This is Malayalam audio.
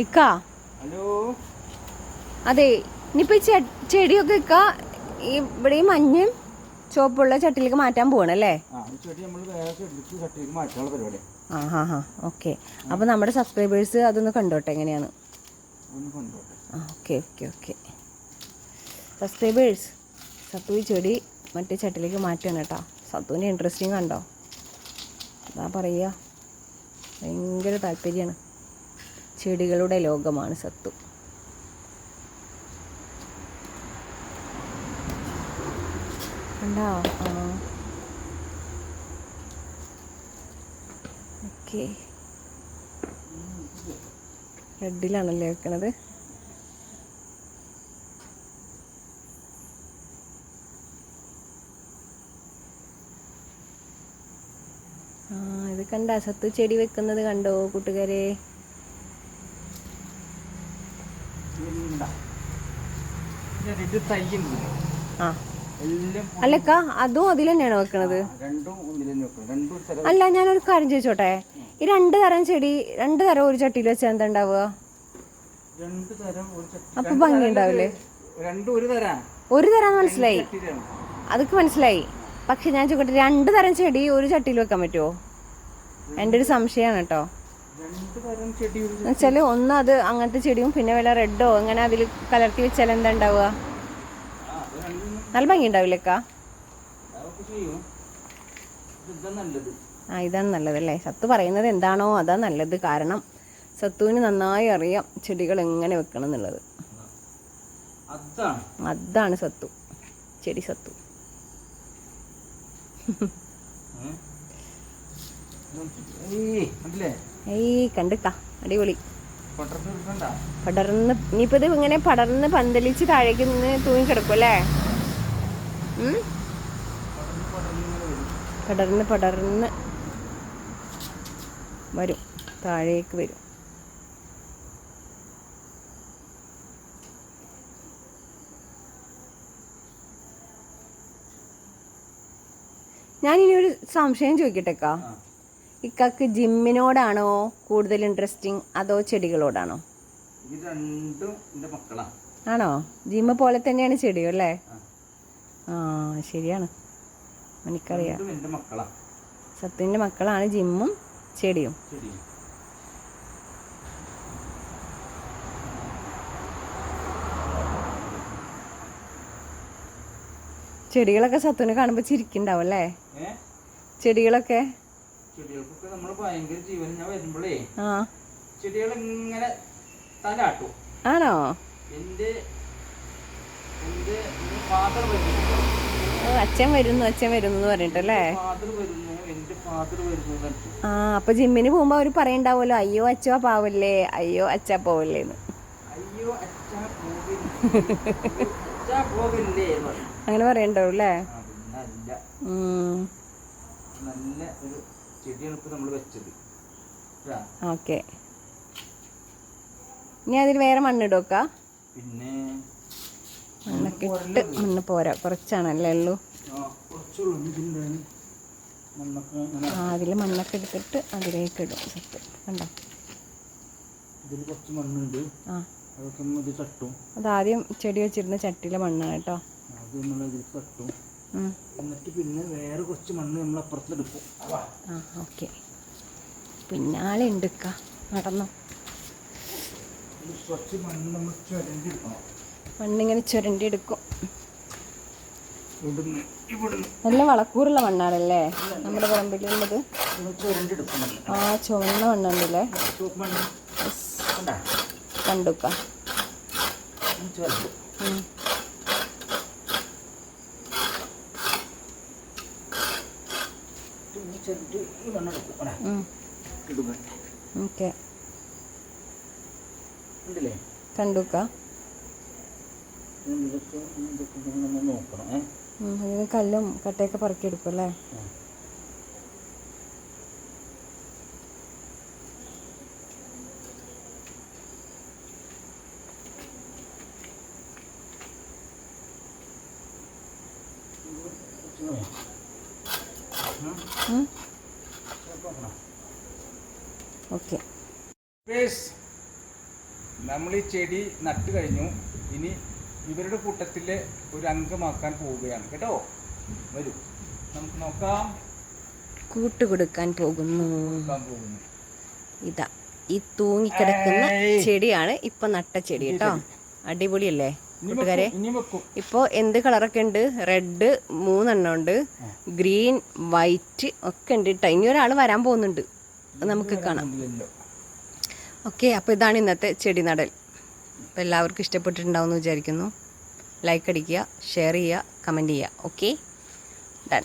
ഇക്കാ ഹലോ. അതെ, ഇനിയിപ്പോൾ ഈ ചെടിയൊക്കെ ഇക്കാ ഇവിടെ ഈ മഞ്ഞയും ചുവപ്പുള്ള ചട്ടിയിലേക്ക് മാറ്റാൻ പോകണല്ലേ? ആ ഹാ ഹാ ഓക്കെ. അപ്പോൾ നമ്മുടെ സബ്സ്ക്രൈബേഴ്സ് അതൊന്ന് കണ്ടോട്ടെ എങ്ങനെയാണ്. ആ ഓക്കെ ഓക്കെ ഓക്കെ. സബ്സ്ക്രൈബേഴ്സ്, സത്തു ഈ ചെടി മറ്റേ ചട്ടിയിലേക്ക് മാറ്റുകയാണ് കേട്ടോ. സത്തുവിൻ്റെ ഇൻട്രസ്റ്റിംഗ് കണ്ടോ? എന്താ പറയുക, ഭയങ്കര താല്പര്യമാണ്. ചെടികളുടെ ലോകമാണ് സത്തു. കണ്ടോ? ആ ഓക്കെ. റെഡിലാണല്ലേ വെക്കണത്? ഇത് കണ്ട സത്തു ചെടി വെക്കുന്നത് കണ്ടോ കൂട്ടുകാരെ? ആ അല്ലക്ക, അതും അതിൽ തന്നെയാണോ വെക്കണത്? അല്ല, ഞാനൊരു കാര്യം ചോദിച്ചോട്ടെ, ഈ രണ്ട് തരം ചെടി രണ്ട് തരം ഒരു ചട്ടിയിൽ വെച്ചാൽ എന്താ ഉണ്ടാവുക? അപ്പൊ ഭംഗി ഉണ്ടാവില്ലേ? ഒരു തരാന്ന് മനസ്സിലായി, അതൊക്കെ മനസ്സിലായി. പക്ഷെ ഞാൻ ചോദിക്കട്ടെ, രണ്ട് തരം ചെടി ഒരു ചട്ടിയിൽ വെക്കാൻ പറ്റുമോ? എൻ്റെ ഒരു സംശയമാണ് കേട്ടോ. എന്നുവെച്ചാൽ ഒന്ന് അത് അങ്ങനത്തെ ചെടിയും പിന്നെ വല്ല റെഡോ അങ്ങനെ അതിൽ കലർത്തി വെച്ചാൽ എന്താ ഉണ്ടാവുക? നല്ല ഭംഗി ഉണ്ടാവില്ലേക്കാ? ആ ഇതാണ് നല്ലതല്ലേ? സത്തു പറയുന്നത് എന്താണോ അതാ നല്ലത്. കാരണം സത്തുവിന് നന്നായി അറിയാം ചെടികൾ എങ്ങനെ വെക്കണം എന്നുള്ളത്. അതാണ് സത്തു, ചെടി സത്തു. ഏയ് കണ്ടിക്കാ, അടിപൊളി. പടർന്ന് ഇനിയിപ്പോൾ ഇത് ഇങ്ങനെ പടർന്ന് പന്തലിച്ച് താഴേക്ക് നിന്ന് തൂങ്ങി കിടക്കും അല്ലേ? പടർന്ന് പടർന്ന് വരും, താഴേക്ക് വരും. ഞാനിനി ഒരു സംശയം ചോദിക്കട്ടെക്കാ. ഇക്കാക്ക് ജിമ്മിനോടാണോ കൂടുതൽ ഇൻട്രസ്റ്റിംഗ് അതോ ചെടികളോടാണോ? ആണോ? ജിമ്മ് പോലെ തന്നെയാണ് ചെടിയും അല്ലേ? ആ ശരിയാണ്, എനിക്കറിയാം. സത്തുവിൻ്റെ മക്കളാണ് ജിമ്മും ചെടിയും. ചെടികളൊക്കെ സത്തുവിനെ കാണുമ്പോൾ ചിരിക്കുന്നുണ്ടാവും അല്ലേ? ചെടികളൊക്കെ നമ്മൾ ഭയങ്കര ജീവൻ. ഞാൻ വരുമ്പോഴേ ചെടികൾ ഇങ്ങനെ തലാട്ടും. ആണോ? അച്ഛൻ വരുന്നു അച്ഛൻ വരുന്നു എന്ന് പറഞ്ഞിട്ടല്ലേ? ആ അപ്പൊ ജിമ്മിന് പോകുമ്പോ അവര് പറയണ്ടാവുമല്ലോ, അയ്യോ അച്ഛാ പാവല്ലേ, അയ്യോ അച്ഛാ പോവല്ലേന്ന്. അങ്ങനെ പറയണ്ടാവും അല്ലേ? ഓക്കെ. ഇനി അതിൽ വേറെ മണ്ണിടോക്ക? പിന്നെ മണ്ണൊക്കെ ഇട്ട്, മണ്ണ് പോരാ, കുറച്ചാണല്ലേ ഉള്ളൂ. ആ അതിൽ മണ്ണൊക്കെ എടുത്തിട്ട് അതിലേക്ക് ഇടും സത്ത്. കണ്ടോ? ആ അതാദ്യം ചെടി വെച്ചിരുന്ന ചട്ടിയിലെ മണ്ണാണ് കേട്ടോ. എന്നിട്ട് പിന്നെ വേറെ കുറച്ച് മണ്ണ് നമ്മൾ അപ്പുറത്തെടുക്കും. ആ ഓക്കെ. പിന്നാലെ ഉണ്ടിക്ക, നടന്നോ. മണ്ണിങ്ങനെ ചുരണ്ടി എടുക്കും. നല്ല വളക്കൂറുള്ള മണ്ണാണല്ലേ നമ്മുടെ പറമ്പിലുള്ളത്? ആ ചുവന്ന മണ്ണുണ്ടല്ലേ? കണ്ടുക്ക. ഓക്കെ കണ്ടുക്ക. അതിന് കല്ലും കട്ടയൊക്കെ പറക്കിയെടുക്കും അല്ലേ? ഓക്കെ. നമ്മൾ ഈ ചെടി നട്ട് കഴിഞ്ഞു. ഇനി ഇവരുടെ കൂട്ടത്തിലെ ഒരു അംഗമാക്കാൻ പോവുകയാണ് കേട്ടോ. വരൂ, നമുക്ക് നോക്കാം. കൂട്ടുകൊടുക്കാൻ പോകുന്നു. പോകുന്നു. ഇതാ ഈ തൂങ്ങിക്കിടക്കുന്ന ചെടിയാണ് ഇപ്പൊ നട്ട ചെടി കേട്ടോ. അടിപൊളിയല്ലേ കൂട്ടുകാരെ? ഇപ്പോൾ എന്ത് കളറൊക്കെ ഉണ്ട്? റെഡ് 3 ഉണ്ട്, ഗ്രീൻ, വൈറ്റ് ഒക്കെ ഉണ്ട് കേട്ടോ. ഇനി ഒരാൾ വരാൻ പോകുന്നുണ്ട്, നമുക്ക് കാണാം. ഓക്കെ, അപ്പോൾ ഇതാണ് ഇന്നത്തെ ചെടി നടൽ. അപ്പോൾ എല്ലാവർക്കും ഇഷ്ടപ്പെട്ടിട്ടുണ്ടാവും എന്ന് വിചാരിക്കുന്നു. ലൈക്ക് അടിക്കുക, ഷെയർ ചെയ്യുക, കമൻറ്റ് ചെയ്യുക. Okay, done.